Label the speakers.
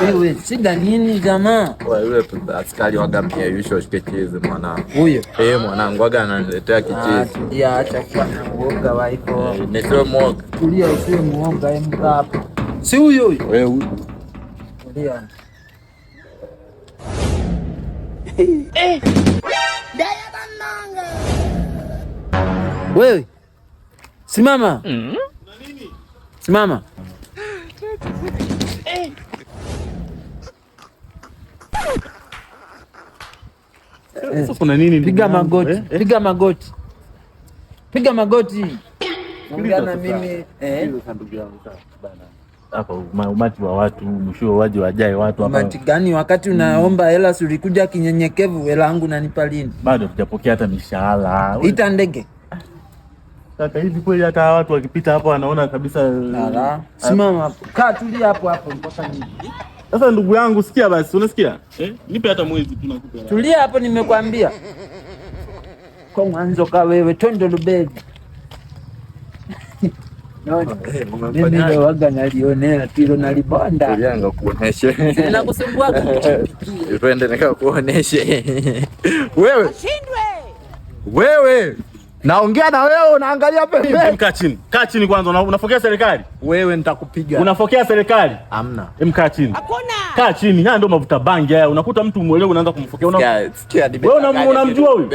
Speaker 1: Wewe shida nini jamaa?
Speaker 2: Wewe askari waga pia yusho kichizi mwanangu.
Speaker 1: Huyo.
Speaker 2: Mwanangu waga ananiletea kichizi.
Speaker 1: Ya acha kwa uoga waipo.
Speaker 2: Nisiwe muoga.
Speaker 1: Tulia usiwe muoga mkapo. Si huyo huyo.
Speaker 2: Wewe.
Speaker 1: Tulia. Wewe. Simama. Simama.
Speaker 2: Kuna nini?
Speaker 1: Piga magoti. Piga magoti. Piga magoti. Ongea na mimi
Speaker 2: hapa umati wa watu, mwisho waje wajae watu hapa.
Speaker 1: Umati gani? Wakati unaomba hela ulikuja kinyenyekevu, hela yangu nanipa lini?
Speaker 2: Bado hujapokea hata mishahara.
Speaker 1: Ita ndege.
Speaker 2: Sasa hivi kweli hata watu wakipita hapo wanaona kabisa.
Speaker 1: Simama hapo. Kaa tulia hapo hapo mpaka nini?
Speaker 2: Sasa ndugu yangu sikia basi, unasikia? Nipe hata mwezi tunakupa.
Speaker 1: Tulia hapo nimekwambia. Kwa mwanzo ka wewe tondo lubeli. Mimi ndio waga nalionea tilo nalibonda.
Speaker 2: Tulianga kuoneshe.
Speaker 1: Ninakusumbua kupikia.
Speaker 2: Twende nikakuoneshe. Wewe. Wewe. Naongea na wewe unaangalia pembeni. Kaa chini. Kaa chini kwanza. Unafokea serikali? Wewe nitakupiga. Unafokea serikali? Hamna. Kaa chini. Hakuna. Kaa chini. Haya ndio mavuta bangi haya. Unakuta mtu muelewe unaanza kumfokea. Wewe unamjua huyu?